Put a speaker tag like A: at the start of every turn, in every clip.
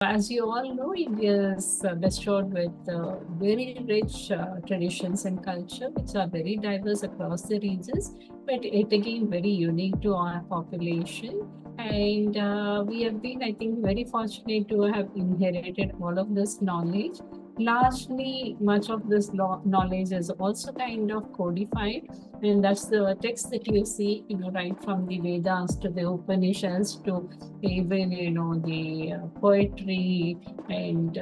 A: As you all know, India is bestowed with very rich traditions and culture, which are very diverse across the regions, but it again very unique to our population. And we have been, I think, very fortunate to have inherited all of this knowledge. Largely, much of this knowledge is also kind of codified, and that's the text that you see, right from the Vedas to the Upanishads to even the poetry, and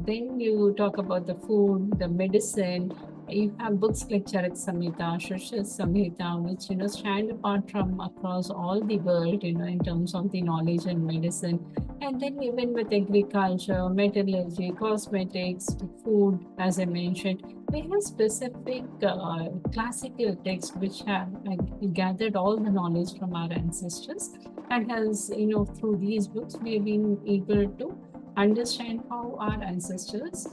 A: then you talk about the food, the medicine. You have books like Charak Samhita, Shashya Samhita, which stand apart from across all the world, in terms of the knowledge and medicine. And then even with agriculture, metallurgy, cosmetics, food, as I mentioned, we have specific classical texts which have gathered all the knowledge from our ancestors, and has, through these books, we have been able to understand how our ancestors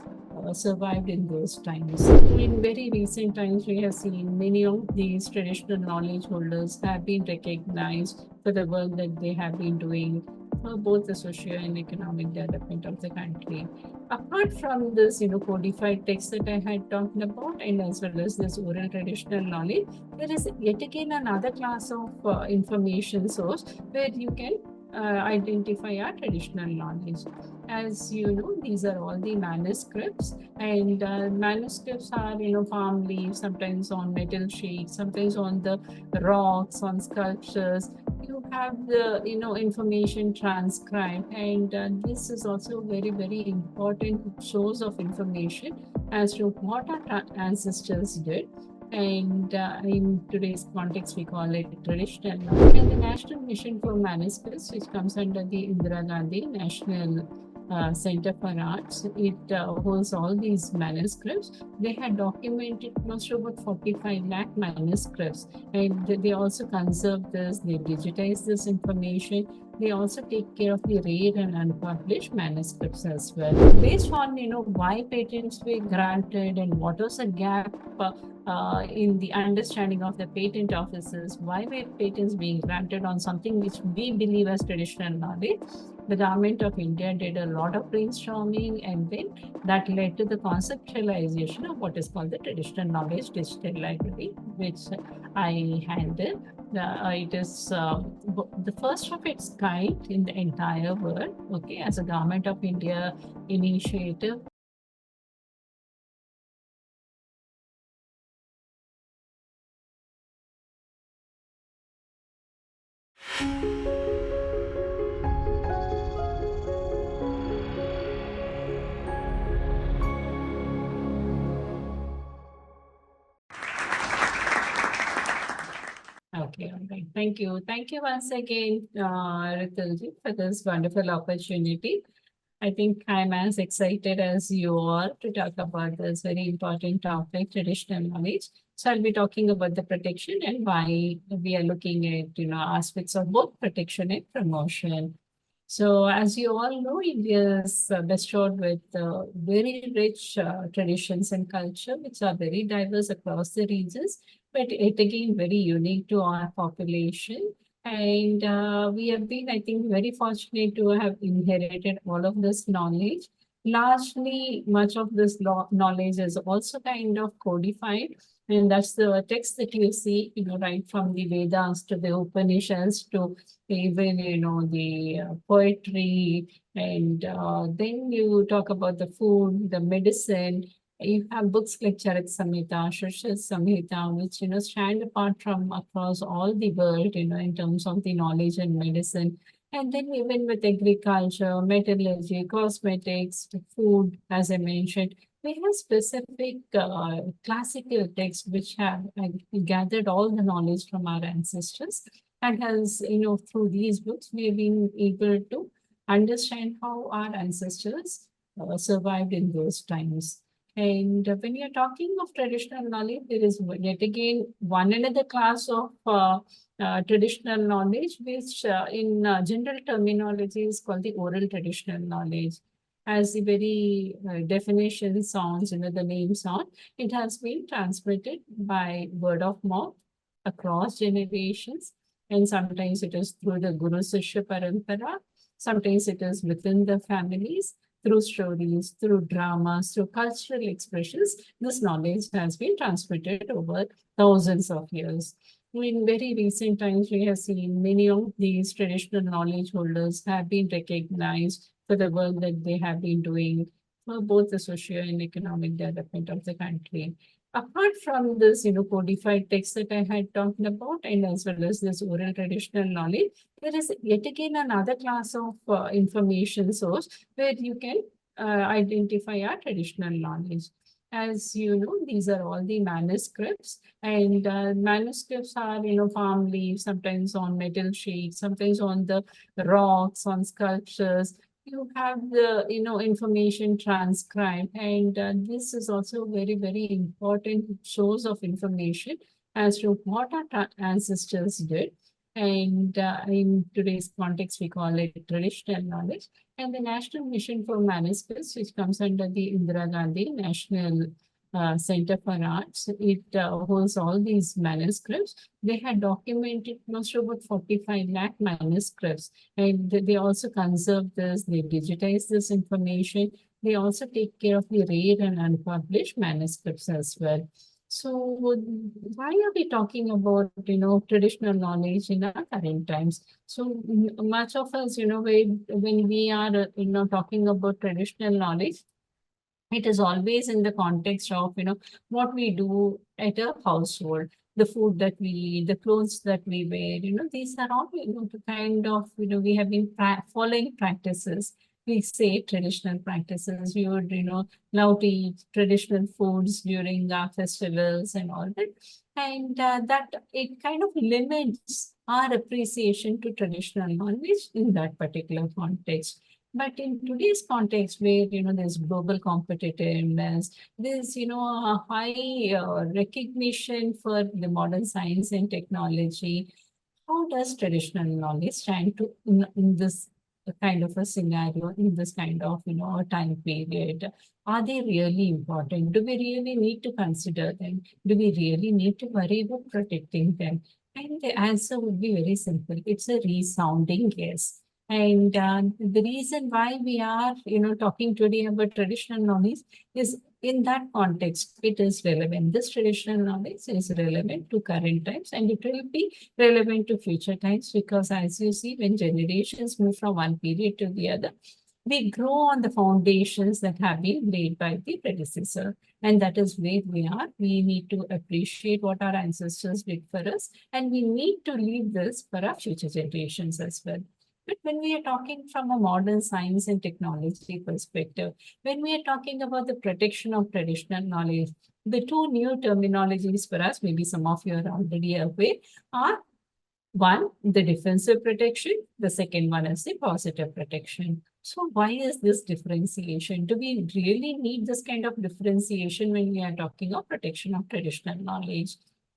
A: survived in those times. In very recent times, we have seen many of these traditional knowledge holders have been recognized for the work that they have been doing for both the socio and economic development of the country. Apart from this, codified text that I had talked about, and as well as this oral traditional knowledge, there is yet again another class of information source where you can identify our traditional knowledge. As you know, these are all the manuscripts, and manuscripts are, palm leaves, sometimes on metal sheets, sometimes on the rocks, on sculptures. You have the, information transcribed, and this is also a very, very important source of information as to what our ancestors did. And in today's context, we call it traditional knowledge. And the National Mission for Manuscripts, which comes under the Indira Gandhi National Center for Arts, it holds all these manuscripts. They had documented close to about 45 lakh manuscripts, and they also conserve this, they digitize this information. They also take care of the rare and unpublished manuscripts as well. Based on, why patents were granted and what was the gap in the understanding of the patent offices, why were patents being granted on something which we believe as traditional knowledge. The government of India did a lot of brainstorming, and then that led to the conceptualization of what is called the Traditional Knowledge Digital Library, which I handle. It is the first of its kind in the entire world, okay, as a Government of India initiative. Okay, all right. Thank you. Thank you once again, Ritilji, for this wonderful opportunity. I think I'm as excited as you are to talk about this very important topic, traditional knowledge. So I'll be talking about the protection and why we are looking at, aspects of both protection and promotion. So as you all know, India is bestowed with very rich traditions and culture, which are very diverse across the regions, but it again very unique to our population. And we have been, I think, very fortunate to have inherited all of this knowledge. Largely, much of this knowledge is also kind of codified, and that's the text that you see, right from the Vedas to the Upanishads to even, the poetry, and then you talk about the food, the medicine. You have books like Charak Samhita, Shashya Samhita, which, stand apart from across all the world, in terms of the knowledge and medicine. And then even with agriculture, metallurgy, cosmetics, food, as I mentioned, we have specific classical texts which have gathered all the knowledge from our ancestors, and has, through these books, we have been able to understand how our ancestors survived in those times. And when you're talking of traditional knowledge, there is yet again one another class of traditional knowledge, which in general terminology is called the oral traditional knowledge. As the very definition sounds, the name sound, it has been transmitted by word of mouth across generations, and sometimes it is through the Guru Sishya Parampara. Sometimes it is within the families, through stories, through dramas, through cultural expressions. This knowledge has been transmitted over thousands of years. In very recent times, we have seen many of these traditional knowledge holders have been recognized for the work that they have been doing for both the socio and economic development of the country. Apart from this, codified text that I had talked about, and as well as this oral traditional knowledge, there is yet again another class of information source where you can identify our traditional knowledge. As you know, these are all the manuscripts, and manuscripts are, palm leaves, sometimes on metal sheets, sometimes on the rocks, on sculptures. You have the, information transcribed, and this is also very, very important source of information as to what our ancestors did. And in today's context, we call it traditional knowledge. And the National Mission for Manuscripts, which comes under the Indira Gandhi National Center for Arts, it holds all these manuscripts. They had documented close to about 45 lakh manuscripts, and they also conserve this, they digitize this information. They also take care of the rare and unpublished manuscripts as well. So why are we talking about, traditional knowledge in our current times? So much of us, when we are, talking about traditional knowledge, it is always in the context of, what we do at a household, the food that we eat, the clothes that we wear, these are all, the kind of, we have been following practices. We say traditional practices. We would, love to eat traditional foods during our festivals and all that. And that it kind of limits our appreciation to traditional knowledge in that particular context. But in today's context, where there's global competitiveness, there's a high recognition for the modern science and technology. How does traditional knowledge stand to in this kind of a scenario, in this kind of a time period? Are they really important? Do we really need to consider them? Do we really need to worry about protecting them? And the answer would be very simple. It's a resounding yes. And the reason why we are, talking today about traditional knowledge is in that context, it is relevant. This traditional knowledge is relevant to current times, and it will be relevant to future times, because as you see, when generations move from one period to the other, we grow on the foundations that have been laid by the predecessor. And that is where we are. We need to appreciate what our ancestors did for us, and we need to leave this for our future generations as well. But when we are talking from a modern science and technology perspective, when we are talking about the protection of traditional knowledge, the two new terminologies for us, maybe some of you are already aware, are one, the defensive protection. The second one is the positive protection. So why is this differentiation? Do we really need this kind of differentiation when we are talking of protection of traditional knowledge?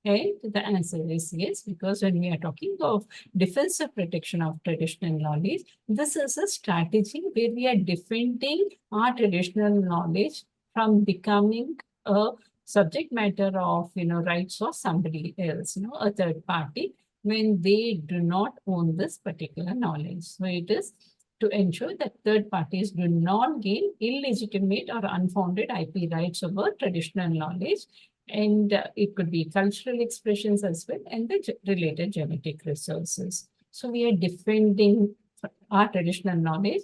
A: And the answer is yes, because when we are talking of defensive protection of traditional knowledge, this is a strategy where we are defending our traditional knowledge from becoming a subject matter of, rights of somebody else, a third party, when they do not own this particular knowledge. So it is to ensure that third parties do not gain illegitimate or unfounded IP rights over traditional knowledge. And it could be cultural expressions as well, and the related genetic resources. So we are defending our traditional knowledge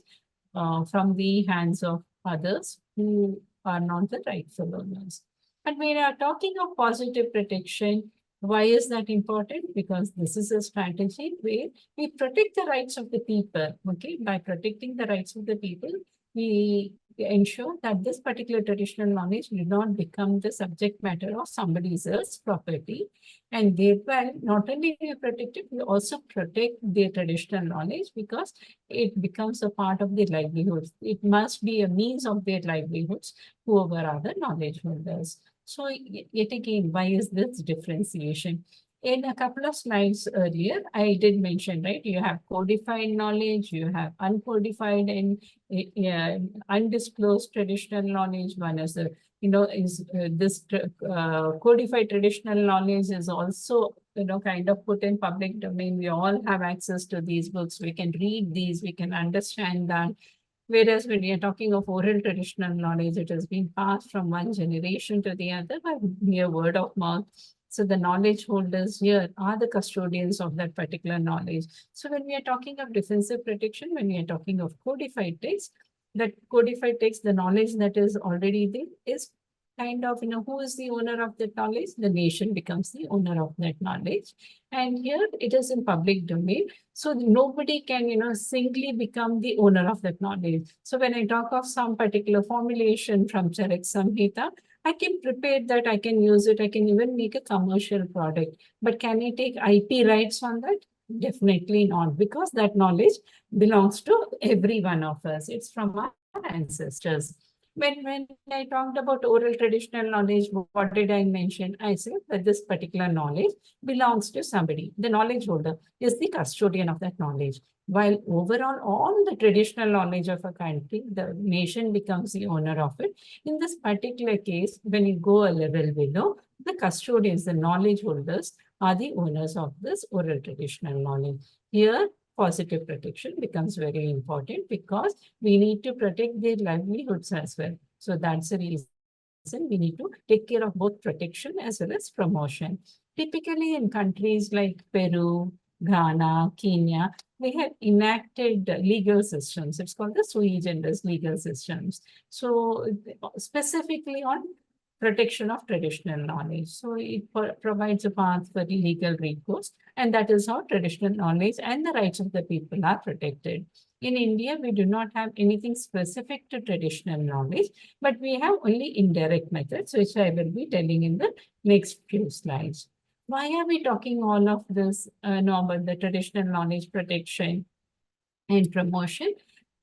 A: from the hands of others who are not the rightful owners. But when we are talking of positive protection, why is that important? Because this is a strategy where we protect the rights of the people. Okay, by protecting the rights of the people, we ensure that this particular traditional knowledge do not become the subject matter of somebody else's property. And thereby, not only we protect it, we also protect their traditional knowledge, because it becomes a part of their livelihoods. It must be a means of their livelihoods, whoever are the knowledge holders. So yet again, why is this differentiation? In a couple of slides earlier, I did mention, right, you have codified knowledge, you have uncodified and undisclosed traditional knowledge. One is the, this codified traditional knowledge is also, kind of put in public domain. We all have access to these books. We can read these, we can understand that. Whereas when we are talking of oral traditional knowledge, it has been passed from one generation to the other by mere word of mouth. So the knowledge holders here are the custodians of that particular knowledge. So when we are talking of defensive protection, when we are talking of codified text, that codified text, the knowledge that is already there is kind of, who is the owner of that knowledge? The nation becomes the owner of that knowledge. And here it is in public domain. So nobody can, singly become the owner of that knowledge. So when I talk of some particular formulation from Charak Samhita, I can prepare that, I can use it, I can even make a commercial product. But can I take IP rights on that? Definitely not, because that knowledge belongs to every one of us. It's from our ancestors. When I talked about oral traditional knowledge, what did I mention? I said that this particular knowledge belongs to somebody. The knowledge holder is the custodian of that knowledge. While overall, all the traditional knowledge of a country, the nation becomes the owner of it. In this particular case, when you go a level below, the custodians, the knowledge holders, are the owners of this oral traditional knowledge. Here, positive protection becomes very important because we need to protect their livelihoods as well. So that's the reason we need to take care of both protection as well as promotion. Typically in countries like Peru, Ghana, Kenya, we have enacted legal systems. It's called the sui generis legal systems. So specifically on protection of traditional knowledge. So it provides a path for legal recourse, and that is how traditional knowledge and the rights of the people are protected. In India, we do not have anything specific to traditional knowledge, but we have only indirect methods, which I will be telling in the next few slides. Why are we talking all of this about the traditional knowledge protection and promotion?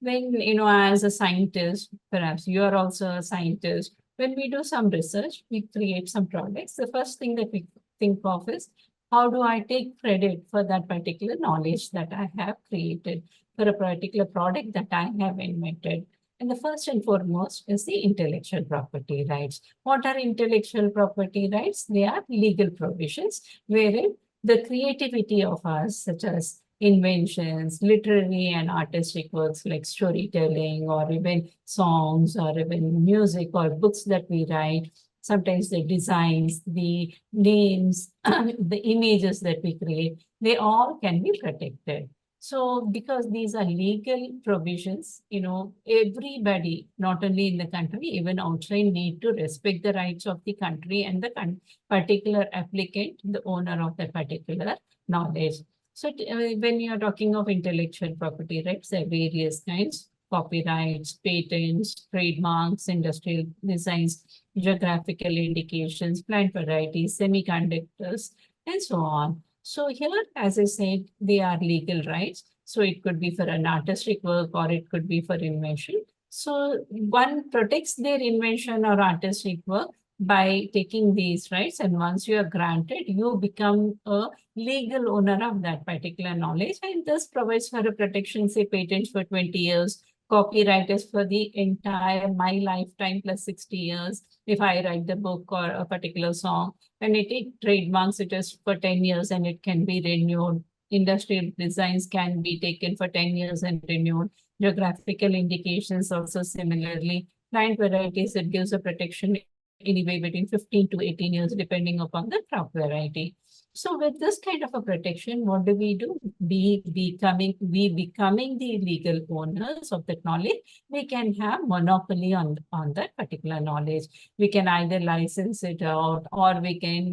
A: When, as a scientist, perhaps you are also a scientist, when we do some research, we create some products. The first thing that we think of is, how do I take credit for that particular knowledge that I have created, for a particular product that I have invented? And the first and foremost is the intellectual property rights. What are intellectual property rights? They are legal provisions wherein the creativity of us, such as inventions, literary and artistic works like storytelling, or even songs, or even music or books that we write, sometimes the designs, the names, the images that we create, they all can be protected. So because these are legal provisions, everybody, not only in the country, even outside, need to respect the rights of the country and the particular applicant, the owner of that particular knowledge. So when you are talking of intellectual property rights, there are various kinds: copyrights, patents, trademarks, industrial designs, geographical indications, plant varieties, semiconductors, and so on. So here, as I said, they are legal rights. So it could be for an artistic work or it could be for invention. So one protects their invention or artistic work by taking these rights. And once you are granted, you become a legal owner of that particular knowledge. And this provides for a protection, say patents for 20 years, copyright is for the entire my lifetime plus 60 years. If I write the book or a particular song, when I take trademarks, it is for 10 years and it can be renewed. Industrial designs can be taken for 10 years and renewed. Geographical indications also similarly. Plant varieties, it gives a protection anyway between 15 to 18 years, depending upon the crop variety. So with this kind of a protection, what do? We becoming the legal owners of that knowledge, we can have monopoly on that particular knowledge. We can either license it out, or we can,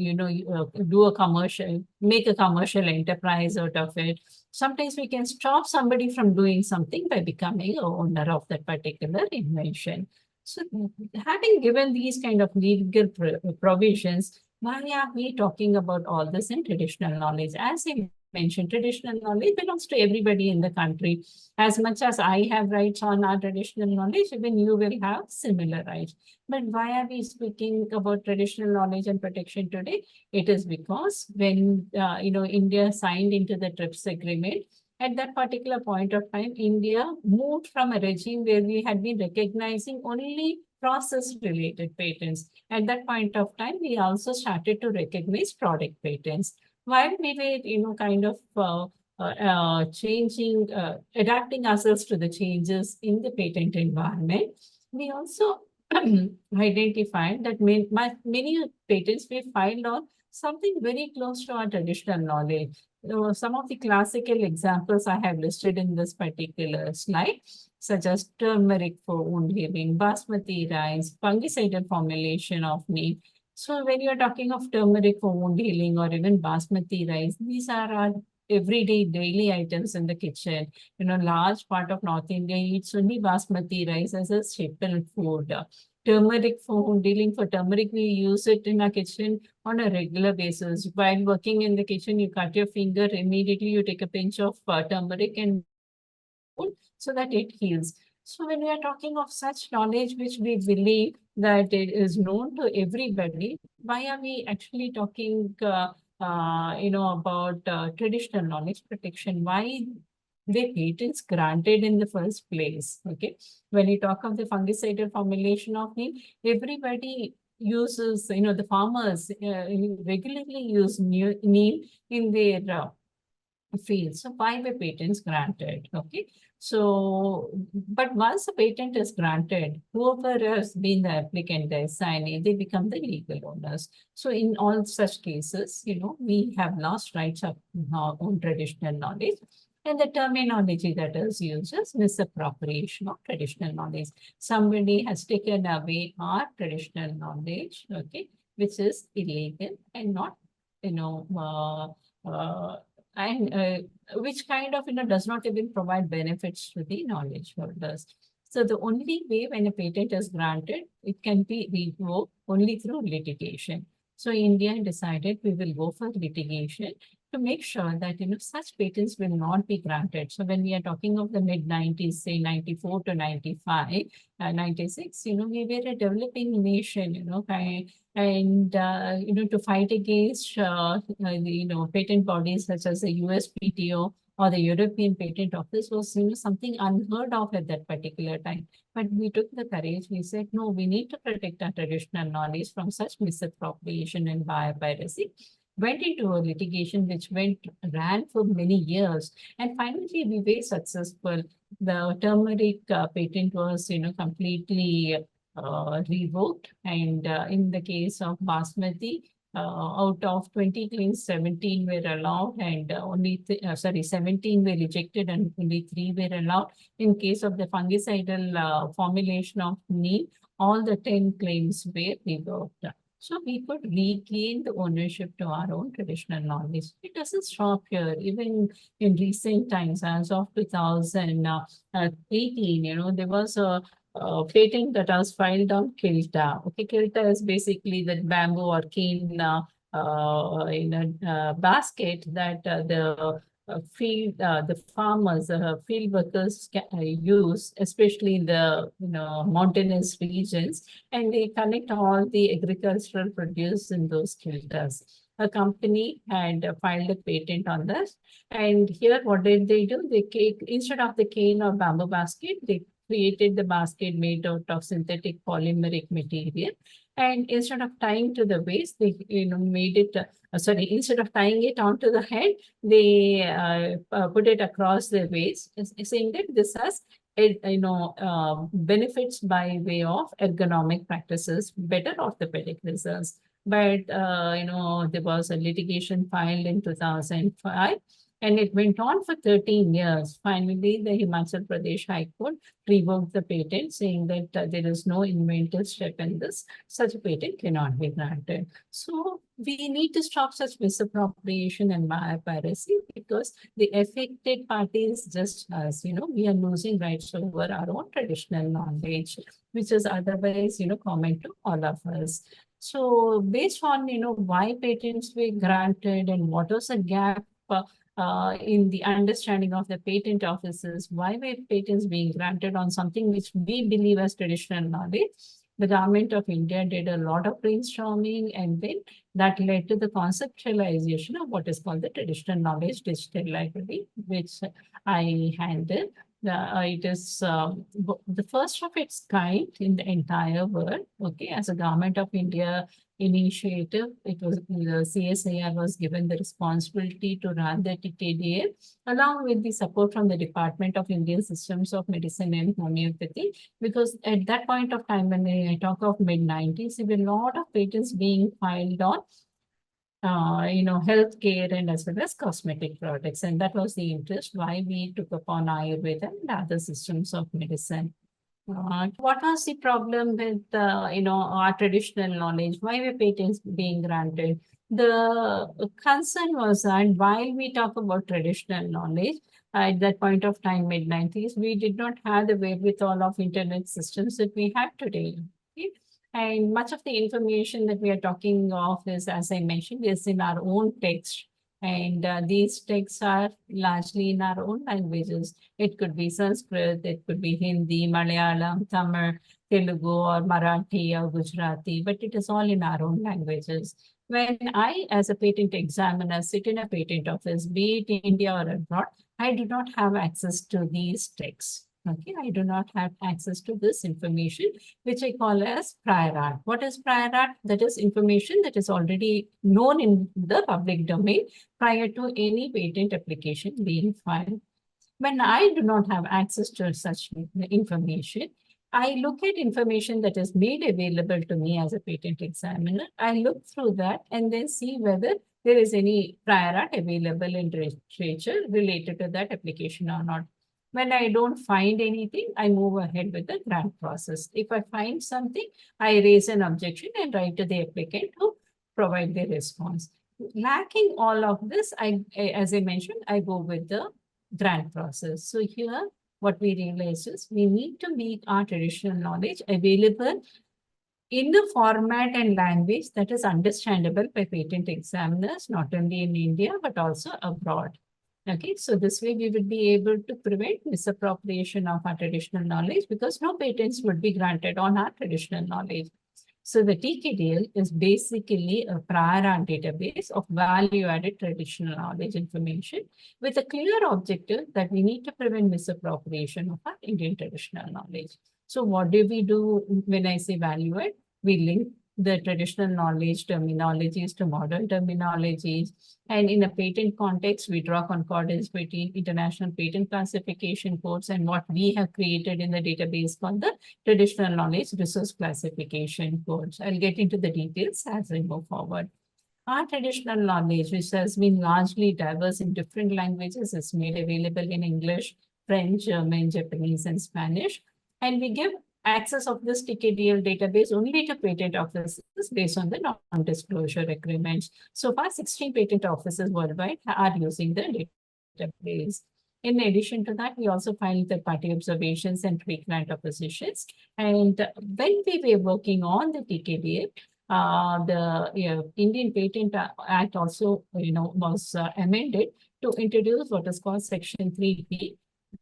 A: do a commercial, make a commercial enterprise out of it. Sometimes we can stop somebody from doing something by becoming an owner of that particular invention. So having given these kind of legal provisions, why are we talking about all this in traditional knowledge? As I mentioned, traditional knowledge belongs to everybody in the country. As much as I have rights on our traditional knowledge, even you will have similar rights. But why are we speaking about traditional knowledge and protection today? It is because when India signed into the TRIPS agreement, at that particular point of time, India moved from a regime where we had been recognizing only process-related patents. At that point of time, we also started to recognize product patents. While we were, changing, adapting ourselves to the changes in the patent environment, we also identified that many patents we filed on something very close to our traditional knowledge. Some of the classical examples I have listed in this particular slide, such as turmeric for wound healing, basmati rice, fungicidal formulation of neem. So when you're talking of turmeric for wound healing or even basmati rice, these are our everyday daily items in the kitchen. Large part of North India eats only basmati rice as a staple food. Turmeric for dealing for turmeric, we use it in our kitchen on a regular basis. While working in the kitchen, you cut your finger, immediately you take a pinch of turmeric and so that it heals. So when we are talking of such knowledge, which we believe that it is known to everybody, why are we actually talking, about traditional knowledge protection? Why the patents granted in the first place? Okay, when you talk of the fungicidal formulation of neem, everybody uses, the farmers regularly use neem in their field. So why were patents granted? Okay. So, but once a patent is granted, whoever has been the applicant, the assignee, they become the legal owners. So in all such cases, we have lost rights of our own traditional knowledge. And the terminology that is used is misappropriation of traditional knowledge. Somebody has taken away our traditional knowledge, okay, which is illegal and not, and which kind of does not even provide benefits to the knowledge holders. So the only way when a patent is granted, it can be revoked only through litigation. So India decided we will go for litigation to make sure that such patents will not be granted. So when we are talking of the mid-90s, say 94 to 95, 96, we were a developing nation, and to fight against patent bodies such as the USPTO or the European Patent Office was something unheard of at that particular time. But we took the courage. We said, no, we need to protect our traditional knowledge from such misappropriation and biopiracy. Went into a litigation which ran for many years, and finally we were successful. The turmeric patent was completely revoked, and in the case of basmati, out of 20 claims, 17 were allowed, and 17 were rejected, and only 3 were allowed. In case of the fungicidal formulation of neem, all the 10 claims were revoked. So we could regain the ownership to our own traditional knowledge. It doesn't stop here. Even in recent times, as of 2018, there was a patent that was filed on kilta. Okay, kilta is basically that bamboo or cane in a basket that the farmers, field workers can use, especially in the mountainous regions, and they collect all the agricultural produce in those kilters. A company had filed a patent on this, and here what did they do? Instead of the cane or bamboo basket, they created the basket made out of synthetic polymeric material. And instead of tying to the waist, they made it, instead of tying it onto the head, they put it across the waist, saying that this has benefits by way of ergonomic practices, better orthopedic results. But there was a litigation filed in 2005, and it went on for 13 years. Finally, the Himachal Pradesh High Court revoked the patent, saying that there is no inventive step in this. Such a patent cannot be granted. So we need to stop such misappropriation and biopiracy, because the affected parties just us, we are losing rights over our own traditional knowledge, which is otherwise, common to all of us. So based on, why patents were granted and what was the gap in the understanding of the patent offices, why were patents being granted on something which we believe as traditional knowledge. The government of India did a lot of brainstorming, and then that led to the conceptualization of what is called the traditional knowledge digital library, which I handled. It is the first of its kind in the entire world. Okay, as a government of India initiative, it was the CSIR was given the responsibility to run the TKDL along with the support from the Department of Indian Systems of Medicine and Homeopathy. Because at that point of time, when I talk of mid-90s, there were a lot of patents being filed on healthcare and as well as cosmetic products. And that was the interest why we took upon Ayurveda and other systems of medicine. What was the problem with, our traditional knowledge? Why were patents being granted? The concern was that while we talk about traditional knowledge, at that point of time, mid-90s, we did not have the wherewithal of internet systems that we have today. Okay? And much of the information that we are talking of is, as I mentioned, is in our own text. And these texts are largely in our own languages. It could be Sanskrit, it could be Hindi, Malayalam, Tamil, Telugu, or Marathi, or Gujarati, but it is all in our own languages. When I, as a patent examiner, sit in a patent office, be it in India or abroad, I do not have access to these texts. Okay, I do not have access to this information, which I call as prior art. What is prior art? That is information that is already known in the public domain prior to any patent application being filed. When I do not have access to such information, I look at information that is made available to me as a patent examiner. I look through that and then see whether there is any prior art available in literature related to that application or not. When I don't find anything, I move ahead with the grant process. If I find something, I raise an objection and write to the applicant to provide the response. Lacking all of this, as I mentioned, I go with the grant process. So here, what we realize is we need to make our traditional knowledge available in the format and language that is understandable by patent examiners, not only in India, but also abroad. Okay, so this way we will be able to prevent misappropriation of our traditional knowledge because no patents would be granted on our traditional knowledge. So the TKDL is basically a prior art database of value-added traditional knowledge information with a clear objective that we need to prevent misappropriation of our Indian traditional knowledge. So what do we do when I say value-add? We link the traditional knowledge terminologies to modern terminologies. And in a patent context, we draw concordance between international patent classification codes and what we have created in the database called the traditional knowledge resource classification codes. I'll get into the details as we move forward. Our traditional knowledge, which has been largely diverse in different languages, is made available in English, French, German, Japanese, and Spanish. And we give access of this TKDL database only to patent offices based on the non-disclosure agreements. So far, 16 patent offices worldwide are using the database. In addition to that, we also filed third-party observations and pre-grant oppositions. And when we were working on the TKDL, the Indian Patent Act also, was amended to introduce what is called Section 3B,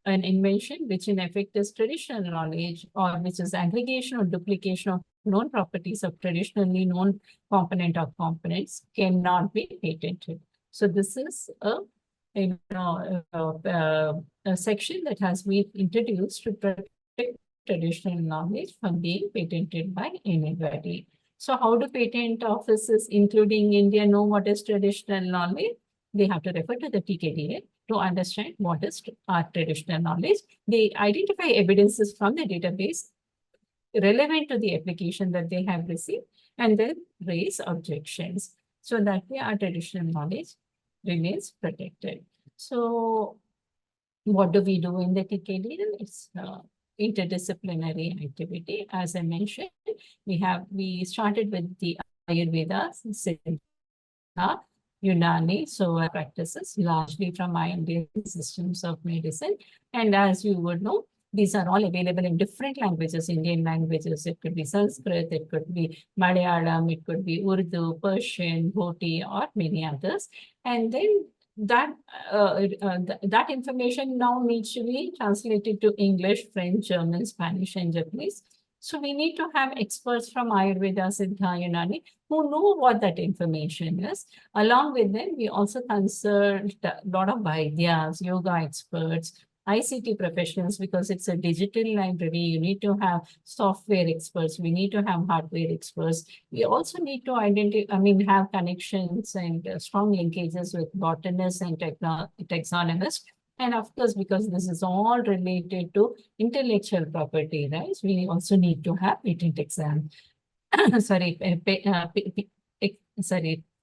A: an invention which in effect is traditional knowledge or which is aggregation or duplication of known properties of traditionally known component or components cannot be patented. So this is a section that has been introduced to protect traditional knowledge from being patented by anybody. So how do patent offices, including India, know what is traditional knowledge? They have to refer to the TKDL to understand what is our traditional knowledge. They identify evidences from the database relevant to the application that they have received and then raise objections. So that way our traditional knowledge remains protected. So what do we do in the TKDL? It's interdisciplinary activity. As I mentioned, we started with the Ayurveda, Siddha, Unani, so practices largely from Indian systems of medicine. And as you would know, these are all available in different languages, Indian languages. It could be Sanskrit, it could be Malayalam, it could be Urdu, Persian, Bhoti, or many others. And then that information now needs to be translated to English, French, German, Spanish, and Japanese. So we need to have experts from Ayurveda, Siddha, Unani who know what that information is. Along with them, we also consult a lot of Vaidyas, yoga experts, ICT professionals, because it's a digital library. You need to have software experts. We need to have hardware experts. We also need to have connections and strong linkages with botanists and taxonomists. And of course, because this is all related to intellectual property, right? We also need to have patent exam. sorry,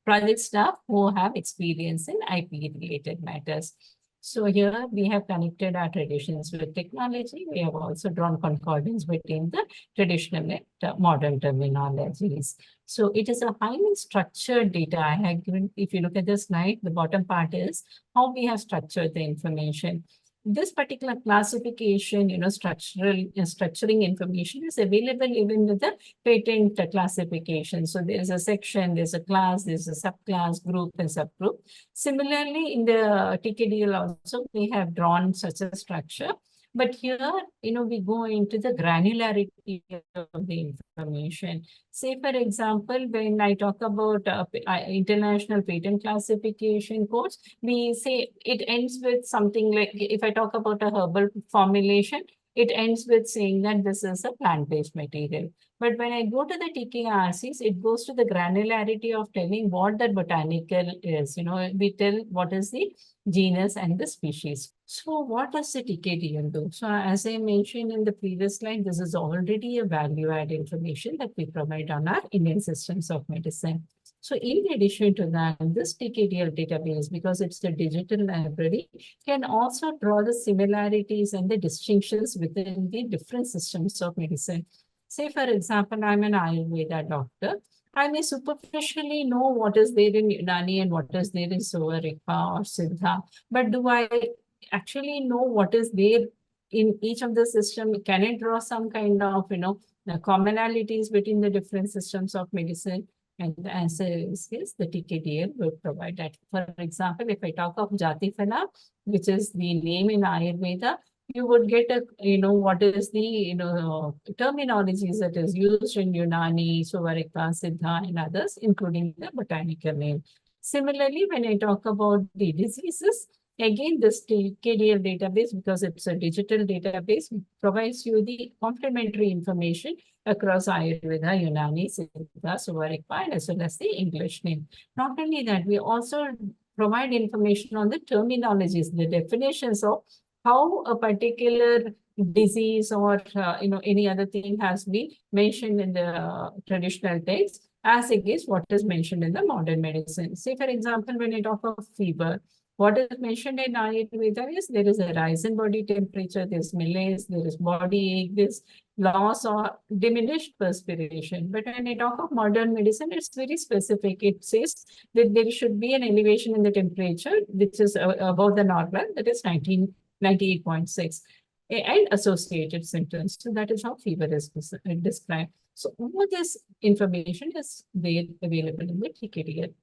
A: project staff who have experience in IP-related matters. So here we have connected our traditions with technology. We have also drawn concordance between the traditional and modern terminologies. So it is a highly structured data. I have given, if you look at the slide, the bottom part is how we have structured the information. This particular classification, structuring information is available even with the patent classification. So there's a section, there's a class, there's a subclass, group, and subgroup. Similarly, in the TKDL also, we have drawn such a structure. But here, we go into the granularity of the information. Say, for example, when I talk about international patent classification codes, we say it ends with something like, if I talk about a herbal formulation, it ends with saying that this is a plant-based material. But when I go to the TKRCs, it goes to the granularity of telling what that botanical is. We tell what is the genus and the species. So what does the TKDL do? So as I mentioned in the previous slide, this is already a value-add information that we provide on our Indian systems of medicine. So in addition to that, this TKDL database, because it's a digital library, can also draw the similarities and the distinctions within the different systems of medicine. Say, for example, I'm an Ayurveda doctor. I may superficially know what is there in Unani and what is there in Suvarika or Siddha, but do I actually know what is there in each of the system? Can I draw some kind of, the commonalities between the different systems of medicine? And the answer is yes, the TKDL will provide that. For example, if I talk of Jati Phala, which is the name in Ayurveda, you would get what is the, terminologies that is used in Unani, Suvarika, Siddha, and others, including the botanical name. Similarly, when I talk about the diseases, again, this TKDL database, because it's a digital database, provides you the complementary information across Ayurveda, Unani, Siddha, Suvarika, and as well as the English name. Not only that, we also provide information on the terminologies, the definitions of how a particular disease or any other thing has been mentioned in the traditional text as against what is mentioned in the modern medicine. Say, for example, when I talk of fever, what is mentioned in Ayurveda is there is a rise in body temperature, there's malaise, there is body ache, there's loss or diminished perspiration. But when I talk of modern medicine, it's very specific. It says that there should be an elevation in the temperature, which is above the normal, that is 98.6, and associated symptoms. So that is how fever is described. So all this information is there available in the TKDL.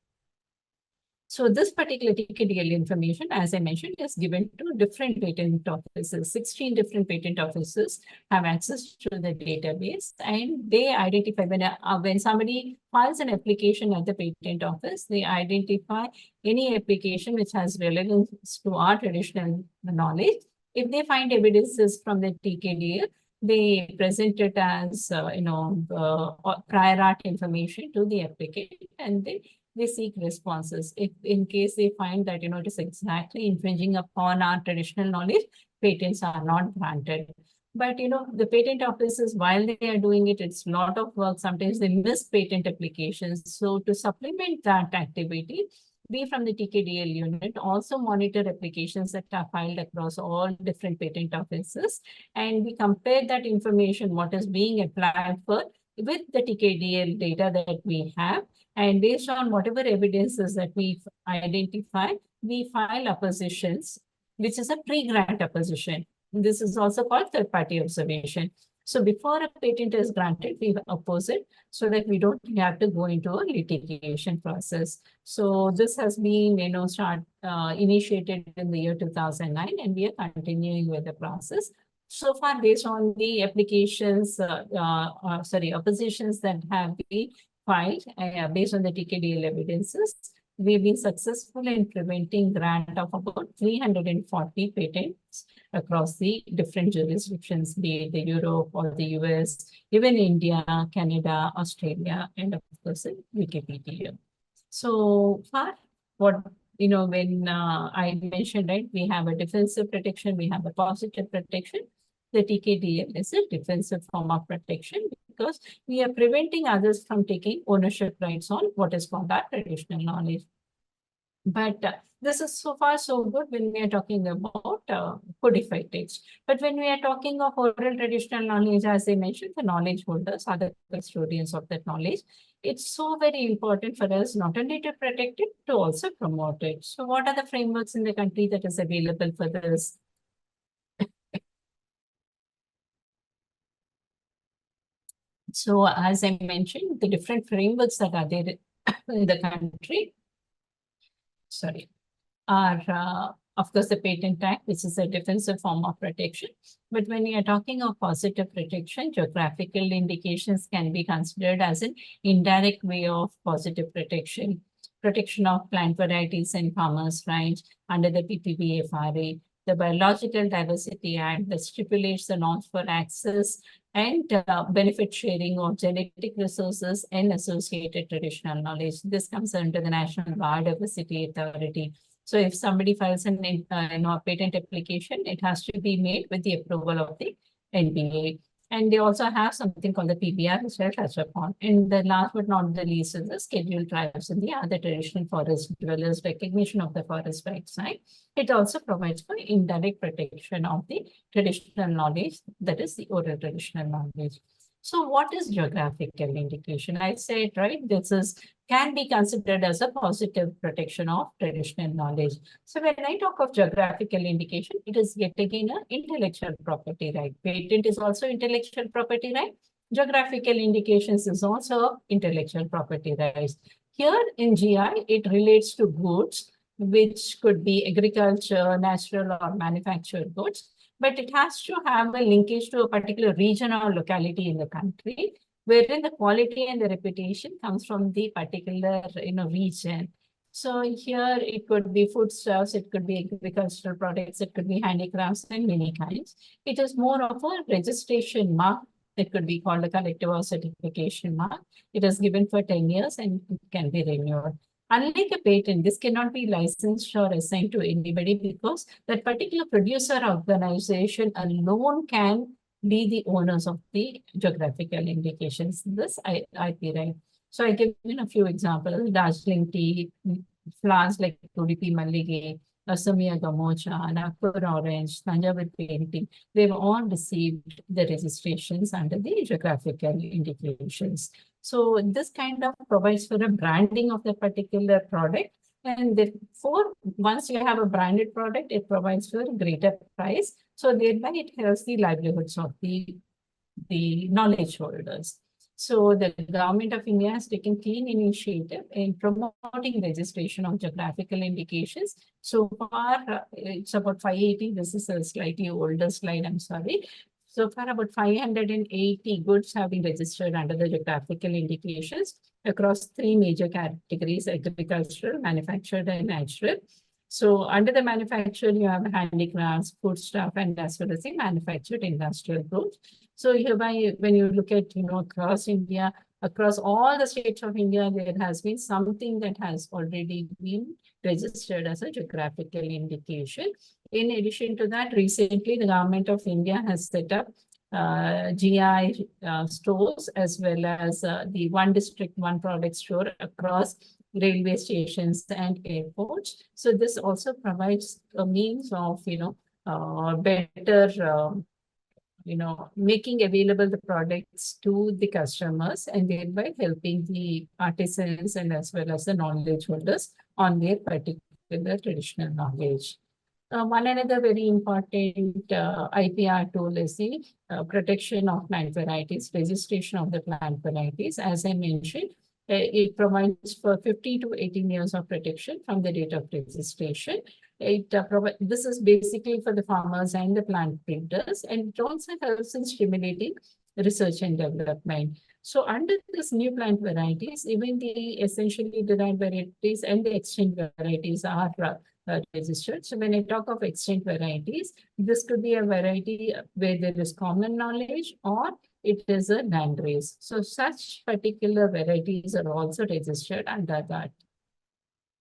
A: So this particular TKDL information, as I mentioned, is given to different patent offices. 16 different patent offices have access to the database, and they identify when somebody files an application at the patent office, they identify any application which has relevance to our traditional knowledge. If they find evidences from the TKDL, they present it as prior art information to the applicant, and they seek responses. If in case they find that it is exactly infringing upon our traditional knowledge, patents are not granted. But the patent offices, while they are doing it, it's a lot of work. Sometimes they miss patent applications. So to supplement that activity, we from the TKDL unit also monitor applications that are filed across all different patent offices, and we compare that information, what is being applied for, with the TKDL data that we have. And based on whatever evidences that we identify, we file oppositions, which is a pre-grant opposition. This is also called third-party observation. So before a patent is granted, we oppose it so that we don't have to go into a litigation process. So this has been, initiated in the year 2009, and we are continuing with the process. So far, based on the applications, oppositions that have been filed based on the TKDL evidences, we've been successful in preventing grant of about 340 patents across the different jurisdictions, be it the Europe or the US, even India, Canada, Australia, and of course, Wikipedia. So far, when I mentioned, right, we have a defensive protection, we have a positive protection. The TKDL is a defensive form of protection because we are preventing others from taking ownership rights on what is called our traditional knowledge. But this is so far so good when we are talking about codified text. But when we are talking of oral traditional knowledge, as I mentioned, the knowledge holders are the custodians of that knowledge. It's so very important for us not only to protect it, to also promote it. So what are the frameworks in the country that is available for this? So as I mentioned, the different frameworks that are there in the country, are, of course, the Patent Act, which is a defensive form of protection. But when we are talking of positive protection, geographical indications can be considered as an indirect way of positive protection. Protection of plant varieties and farmers' rights under the PPBFRA, the Biological Diversity Act that stipulates the norms for access and benefit sharing of genetic resources and associated traditional knowledge. This comes under the National Biodiversity Authority. So if somebody files a patent application, it has to be made with the approval of the NBA. And they also have something called the PBR, which I'll touch upon. And the last but not the least is the scheduled tribes and the other traditional forest dwellers recognition of the forest rights act. It also provides for indirect protection of the traditional knowledge, that is the oral traditional knowledge. So what is geographical indication? I said, right, can be considered as a positive protection of traditional knowledge. So when I talk of geographical indication, it is yet again an intellectual property right. Patent is also intellectual property right. Geographical indications is also intellectual property rights. Here in GI, it relates to goods, which could be agriculture, natural or manufactured goods, but it has to have a linkage to a particular region or locality in the country, wherein the quality and the reputation comes from the particular region. So here it could be foodstuffs, it could be agricultural products, it could be handicrafts and many kinds. It is more of a registration mark. It could be called a collective or certification mark. It is given for 10 years and it can be renewed. Unlike a patent, this cannot be licensed or assigned to anybody because that particular producer organization alone can be the owners of the geographical indications, this IP right. So I give you a few examples: Darjeeling tea, flowers like Udupi Mallige, Asamiya Gamocha, Nagpur Orange, Tanjavur painting. They've all received the registrations under the geographical indications. So this kind of provides for a branding of the particular product. And therefore, once you have a branded product, it provides for a greater price. So thereby it helps the livelihoods of the knowledge holders. So the government of India has taken keen initiative in promoting registration of geographical indications. So far, it's about 580. This is a slightly older slide, I'm sorry. So far, about 580 goods have been registered under the geographical indications across three major categories: agricultural, manufactured, and natural. So under the manufactured, you have handicrafts, foodstuff, and as well as the manufactured industrial goods. So hereby, when you look at, across India, across all the states of India, there has been something that has already been registered as a geographical indication. In addition to that, recently, the government of India has set up GI stores as well as the one district, one product store across railway stations and airports. So this also provides a means of, better, making available the products to the customers and thereby helping the artisans and as well as the knowledge holders on their particular traditional knowledge. One another very important IPR tool is the protection of plant varieties, registration of the plant varieties. As I mentioned, it provides for 50 to 18 years of protection from the date of registration. This is basically for the farmers and the plant breeders, and it also helps in stimulating research and development. So under this new plant varieties, even the essentially derived varieties and the extinct varieties are registered. So when I talk of extinct varieties, this could be a variety where there is common knowledge or it is a land race. So such particular varieties are also registered under that.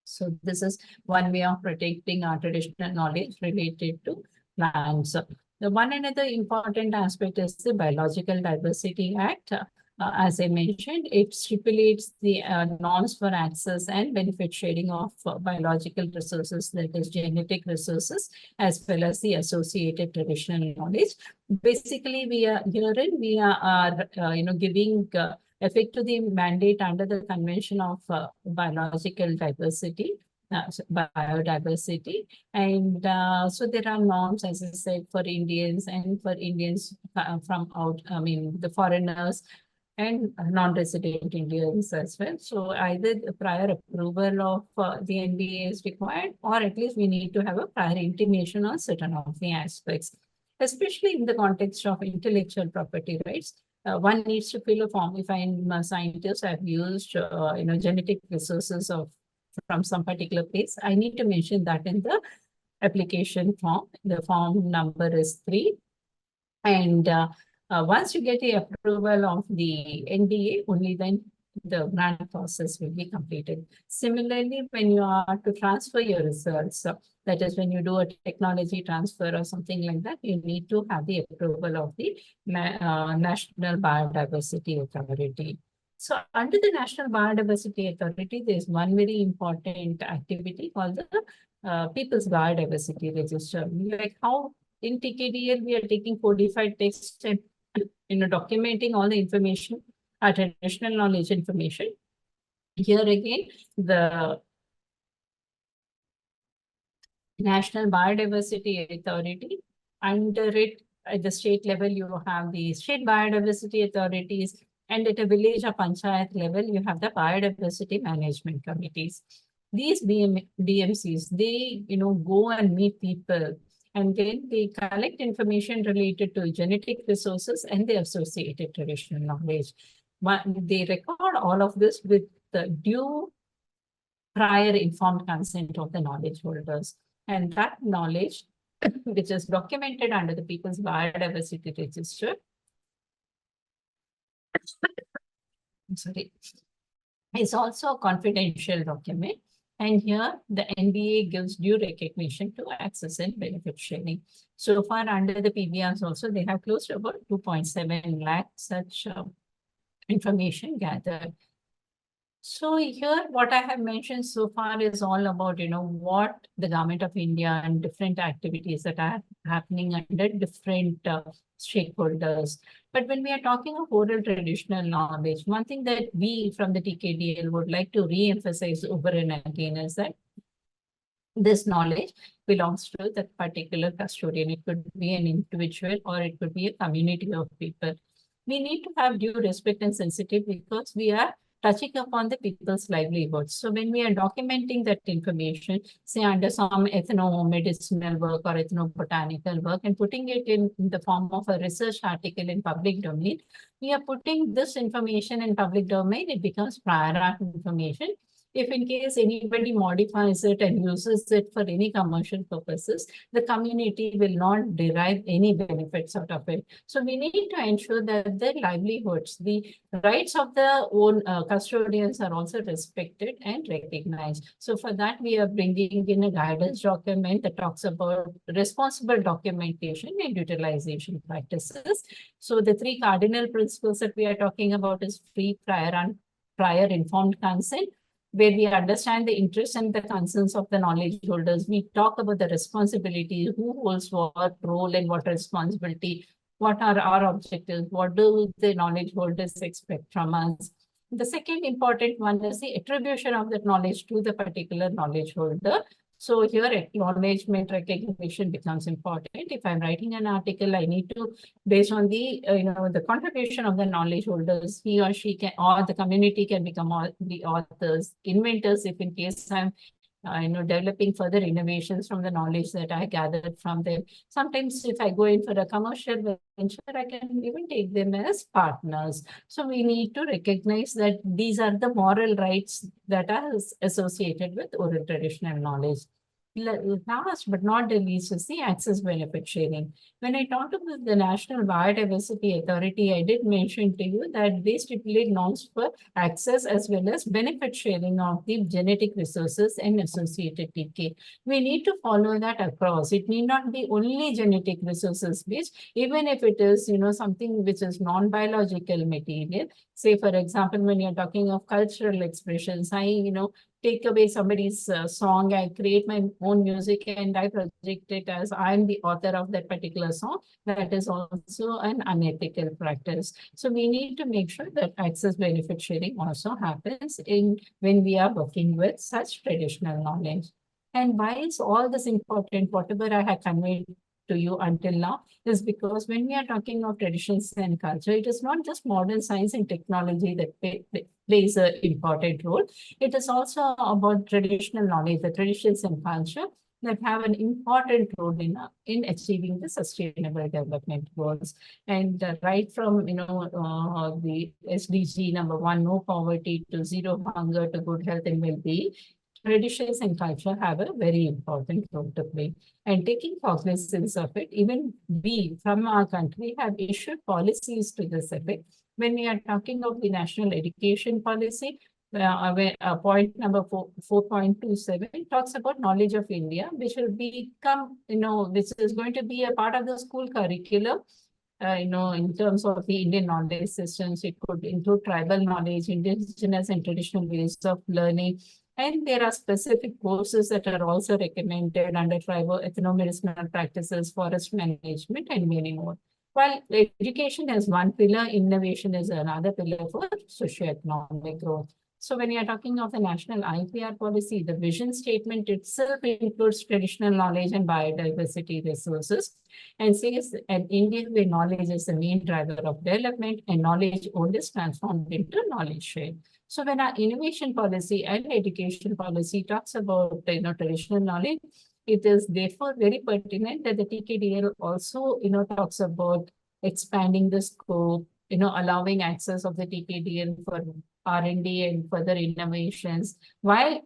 A: So this is one way of protecting our traditional knowledge related to plants. The one another important aspect is the Biological Diversity Act. As I mentioned, it stipulates the norms for access and benefit sharing of biological resources, that is genetic resources, as well as the associated traditional knowledge. Basically, we are giving effect to the mandate under the Convention of Biological Diversity, biodiversity. And so there are norms, as I said, for Indians and for Indians from out, the foreigners and non-resident Indians as well. So either the prior approval of the NBA is required, or at least we need to have a prior intimation on certain of the aspects, especially in the context of intellectual property rights. One needs to fill a form. If I'm a scientist, I've used genetic resources from some particular place, I need to mention that in the application form. The form number is 3. And once you get the approval of the NDA, only then the grant process will be completed. Similarly, when you are to transfer your results, that is when you do a technology transfer or something like that, you need to have the approval of the National Biodiversity Authority. So under the National Biodiversity Authority, there is one very important activity called the People's Biodiversity Register. Like how in TKDL, we are taking codified text and documenting all the information, our traditional knowledge information. Here again, the National Biodiversity Authority, under it, at the state level, you have the state biodiversity authorities, and at a village or panchayat level, you have the biodiversity management committees. These BMCs, they go and meet people, and then they collect information related to genetic resources and the associated traditional knowledge. But they record all of this with the due prior informed consent of the knowledge holders. And that knowledge, which is documented under the People's Biodiversity Register, is also a confidential document. And here, the NBA gives due recognition to access and benefit sharing. So far, under the PBRs also, they have close to about 2.7 lakh such information gathered. So here, what I have mentioned so far is all about, what the Government of India and different activities that are happening under different stakeholders. But when we are talking of oral traditional knowledge, one thing that we from the TKDL would like to re-emphasize over and again is that this knowledge belongs to that particular custodian. It could be an individual or it could be a community of people. We need to have due respect and sensitivity because we are touching upon the people's livelihoods. So when we are documenting that information, say under some ethno-medicinal work or ethnobotanical work and putting it in the form of a research article in public domain, we are putting this information in public domain, it becomes prior art information. If in case anybody modifies it and uses it for any commercial purposes, the community will not derive any benefits out of it. So we need to ensure that their livelihoods, the rights of the own custodians are also respected and recognized. So for that, we are bringing in a guidance document that talks about responsible documentation and utilization practices. So the 3 cardinal principles that we are talking about is free, prior, and prior informed consent, where we understand the interests and the concerns of the knowledge holders. We talk about the responsibility, who holds what role and what responsibility, what are our objectives, what do the knowledge holders expect from us. The second important one is the attribution of that knowledge to the particular knowledge holder. So here acknowledgement, recognition becomes important. If I'm writing an article, I need to, based on the, the contribution of the knowledge holders, he or she can, or the community can become all the authors, inventors, if in case I'm developing further innovations from the knowledge that I gathered from them. Sometimes if I go in for a commercial venture, I can even take them as partners. So we need to recognize that these are the moral rights that are associated with oral traditional knowledge. Last but not the least is the access benefit sharing. When I talked about the National Biodiversity Authority, I did mention to you that they stipulate norms for access as well as benefit sharing of the genetic resources and associated TK. We need to follow that across. It need not be only genetic resources based, even if it is, something which is non-biological material. Say, for example, when you're talking of cultural expressions, take away somebody's song, I create my own music and I project it as I'm the author of that particular song. That is also an unethical practice. So we need to make sure that access benefit sharing also happens when we are working with such traditional knowledge. And why is all this important? Whatever I have conveyed to you until now is because when we are talking of traditions and culture, it is not just modern science and technology that plays an important role. It is also about traditional knowledge, the traditions and culture that have an important role in achieving the sustainable development goals. And right from the SDG number 1, no poverty, to zero hunger, to good health and well-being, traditions and culture have a very important role to play. And taking cognizance of it, even we from our country have issued policies to this effect. When we are talking of the national education policy, point number 4.27 talks about knowledge of India, which will become, which is going to be a part of the school curriculum. In terms of the Indian knowledge systems, it could include tribal knowledge, indigenous and traditional ways of learning. And there are specific courses that are also recommended under tribal ethnomedicinal practices, forest management, and many more. While education is one pillar, innovation is another pillar for socioeconomic growth. So when you are talking of the national IPR policy, the vision statement itself includes traditional knowledge and biodiversity resources and says an India where knowledge is the main driver of development and knowledge owned is transformed into knowledge share. So when our innovation policy and education policy talks about traditional knowledge, it is therefore very pertinent that the TKDL also talks about expanding the scope, allowing access of the TKDL for R&D and further innovations, while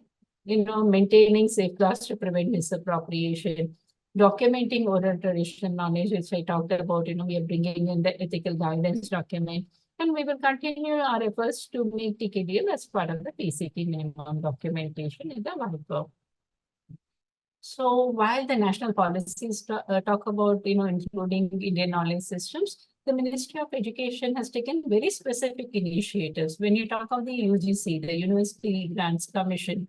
A: maintaining safeguards to prevent misappropriation, documenting oral traditional knowledge, which I talked about. We are bringing in the ethical guidance document, and we will continue our efforts to make TKDL as part of the PCT minimum documentation in the WIPO. So while the national policies talk about, including Indian knowledge systems, the Ministry of Education has taken very specific initiatives. When you talk of the UGC, the University Grants Commission,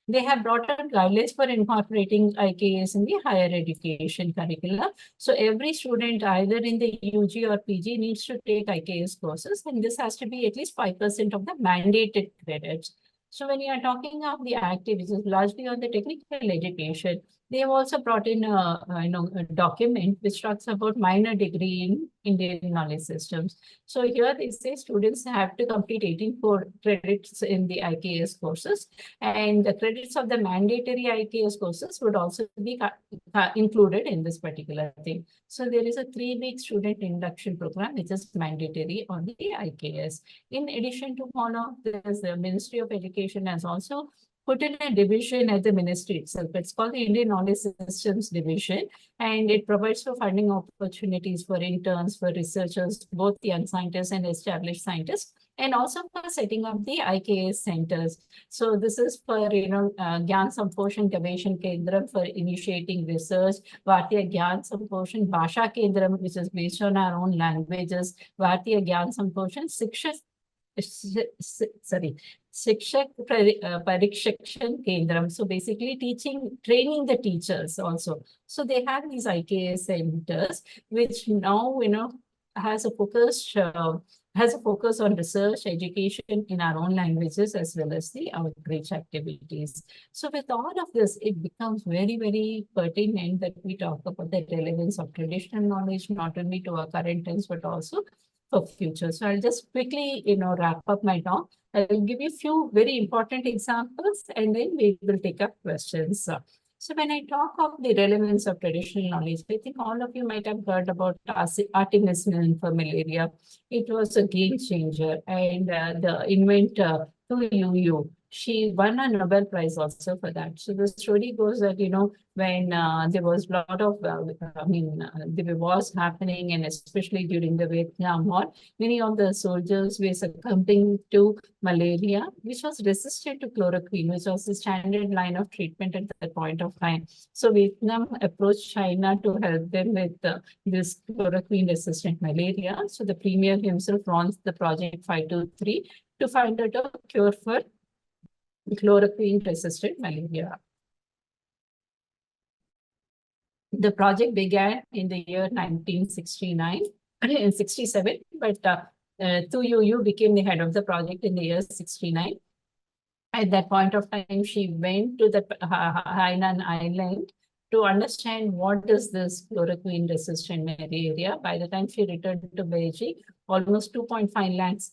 A: they have brought out guidelines for incorporating IKS in the higher education curricula. So every student, either in the UG or PG, needs to take IKS courses, and this has to be at least 5% of the mandated credits. So when you are talking of the activities, largely on the technical education, they have also brought in a document which talks about minor degree in Indian knowledge systems. So here they say students have to complete 18 credits in the IKS courses, and the credits of the mandatory IKS courses would also be included in this particular thing. So there is a 3-week student induction program which is mandatory on the IKS. In addition to all of this, the Ministry of Education has also put in a division at the ministry itself. It's called the Indian Knowledge Systems Division, and it provides for funding opportunities for interns, for researchers, both young scientists and established scientists, and also for setting up the IKS centers. So this is for, Gyan Samposhan Gaveshan Kendram for initiating research, Bharatiya Gyan Samposhan Bhasha Kendram, which is based on our own languages, Bharatiya Gyan Samposhan Shikshak Parikshakshan Kendram. So basically training the teachers also. So they have these IKS centers, which now, has a focused has a focus on research, education in our own languages, as well as the outreach activities. So with all of this, it becomes very, very pertinent that we talk about the relevance of traditional knowledge, not only to our current times, but also for future. So I'll just quickly, wrap up my talk. I will give you a few very important examples, and then we will take up questions. So when I talk of the relevance of traditional knowledge, I think all of you might have heard about artemisinin for malaria. It was a game changer, and the inventor, Tu Yu, she won a Nobel Prize also for that. So the story goes that, when there was a lot of, there was happening, and especially during the Vietnam War, many of the soldiers were succumbing to malaria, which was resistant to chloroquine, which was the standard line of treatment at that point of time. So Vietnam approached China to help them with this chloroquine-resistant malaria. So the premier himself launched the Project 523 to find out a cure for chloroquine-resistant malaria. The project began in the year 1969 and 67, but Tu Yu became the head of the project in the year 69. At that point of time, she went to the Hainan Island to understand what is this chloroquine-resistant malaria. By the time she returned to Beijing, almost 2.5 lakhs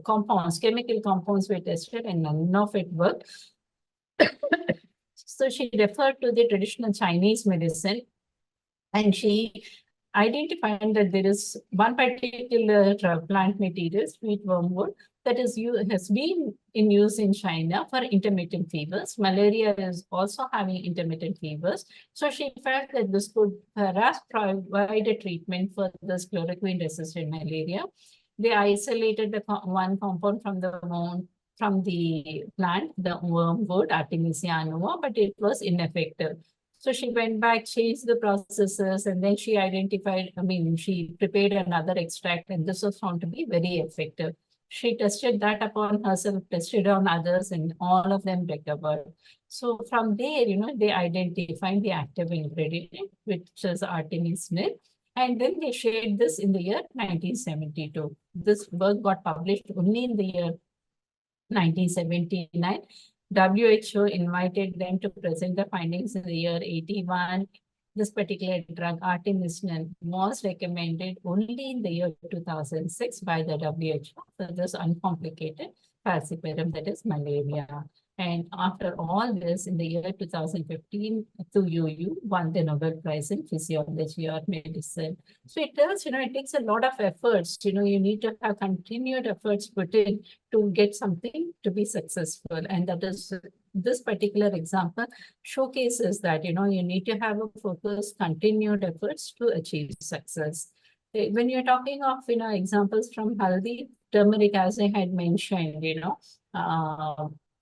A: compounds, chemical compounds were tested, and none of it worked. So she referred to the traditional Chinese medicine, and she identified that there is one particular plant material, sweet wormwood, that has been in use in China for intermittent fevers. Malaria is also having intermittent fevers. So she felt that this could perhaps provide a treatment for this chloroquine-resistant malaria. They isolated the one compound from the plant, the wormwood, Artemisia annua, but it was ineffective. So she went back, changed the processes, and then she identified, she prepared another extract, and this was found to be very effective. She tested that upon herself, tested on others, and all of them recovered. So from there, they identified the active ingredient, which is artemisinin. And then they shared this in the year 1972. This work got published only in the year 1979. WHO invited them to present the findings in the year 81. This particular drug, artemisinin, was recommended only in the year 2006 by the WHO for this uncomplicated falciparum, that is malaria. And after all this, in the year 2015, Tu Yu won the Nobel Prize in Physiology or Medicine. So it tells, it takes a lot of efforts. You need to have continued efforts put in to get something to be successful. And that is, this particular example showcases that, you need to have a focus, continued efforts to achieve success. When you're talking of, examples from Haldi, turmeric, as I had mentioned,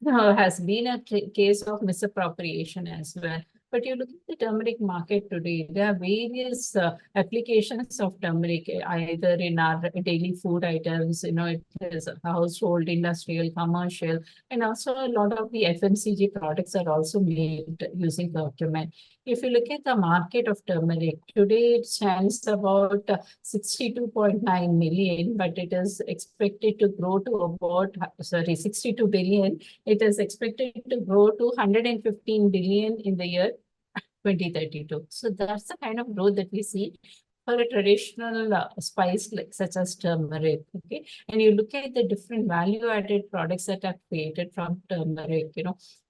A: has been a case of misappropriation as well. But you look at the turmeric market today, there are various applications of turmeric, either in our daily food items, it is household, industrial, commercial, and also a lot of the FMCG products are also made using curcumin. If you look at the market of turmeric, today it stands about 62.9 million, but it is expected to grow to about, 62 billion. It is expected to grow to 115 billion in the year 2032. So that's the kind of growth that we see for a traditional spice like such as turmeric. Okay, and you look at the different value-added products that are created from turmeric.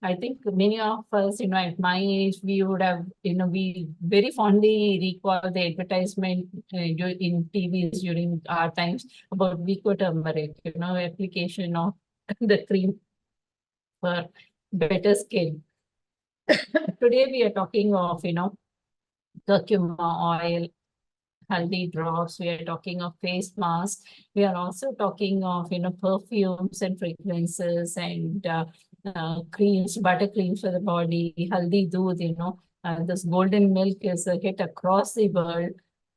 A: I think many of us, at my age, we would have, we very fondly recall the advertisement in TVs during our times about Vico turmeric. Application of the cream for better skin. Today we are talking of, curcuma oil, haldi drops. We are talking of face masks. We are also talking of, perfumes and fragrances and creams, butter creams for the body, haldi doodh, this golden milk is a hit across the world.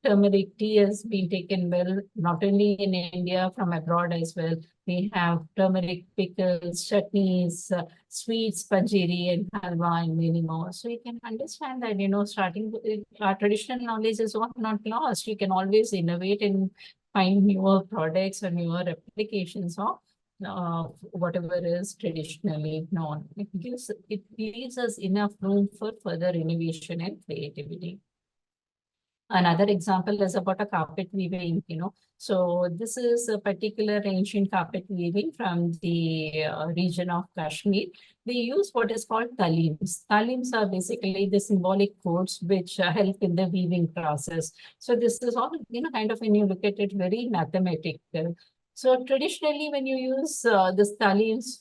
A: Turmeric tea has been taken well, not only in India, from abroad as well. We have turmeric pickles, chutneys, sweets, panjiri, and halwa, and many more. So you can understand that, starting with our traditional knowledge is not lost. You can always innovate and find newer products or newer applications of whatever is traditionally known. It leaves us enough room for further innovation and creativity. Another example is about a carpet weaving, So this is a particular ancient carpet weaving from the region of Kashmir. They use what is called talims. Talims are basically the symbolic codes which help in the weaving process. So this is all, kind of when you look at it, very mathematical. So traditionally, when you use the talims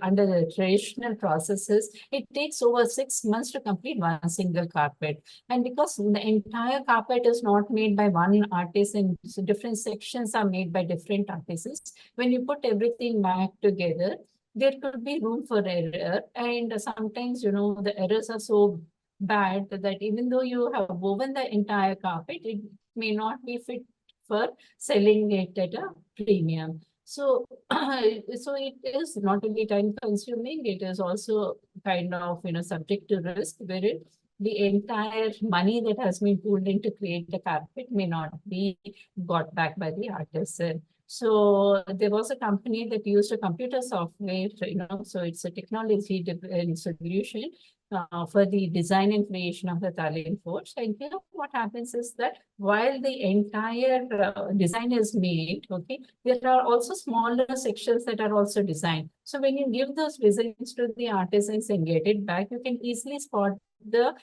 A: under the traditional processes, it takes over 6 months to complete one single carpet. And because the entire carpet is not made by one artist and so different sections are made by different artists, when you put everything back together, there could be room for error. And sometimes, the errors are so bad that even though you have woven the entire carpet, it may not be fit for selling it at a premium. So, so it is not only time consuming, it is also kind of, subject to risk where the entire money that has been pulled in to create the carpet may not be got back by the artisan. So there was a company that used a computer software, so it's a technology solution for the design and creation of the Tallinn forts. And here what happens is that while the entire design is made, okay, there are also smaller sections that are also designed. So when you give those designs to the artisans and get it back, you can easily spot the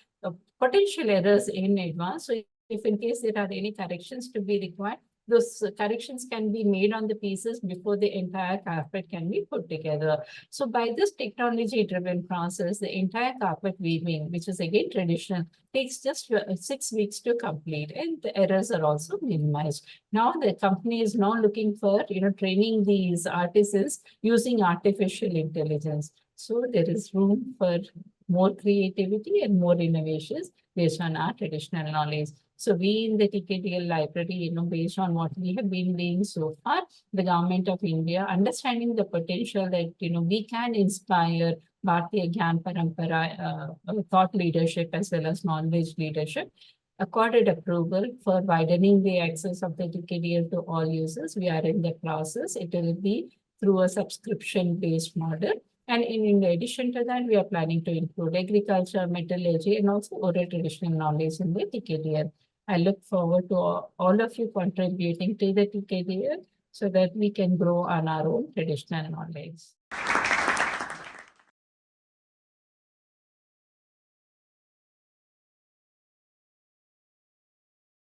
A: potential errors in advance. So if in case there are any corrections to be required, those corrections can be made on the pieces before the entire carpet can be put together. So by this technology-driven process, the entire carpet weaving, which is again traditional, takes just 6 weeks to complete, and the errors are also minimized. Now the company is now looking for, training these artisans using artificial intelligence. So there is room for more creativity and more innovations based on our traditional knowledge. So we in the TKDL library, based on what we have been doing so far, the government of India, understanding the potential that, we can inspire Bharatiya Gyan Parampara thought leadership as well as knowledge leadership, accorded approval for widening the access of the TKDL to all users. We are in the process. It will be through a subscription-based model. And in addition to that, we are planning to include agriculture, metallurgy, and also oral traditional knowledge in the TKDL. I look forward to all of you contributing to the TKDL so that we can grow on our own traditional knowledge.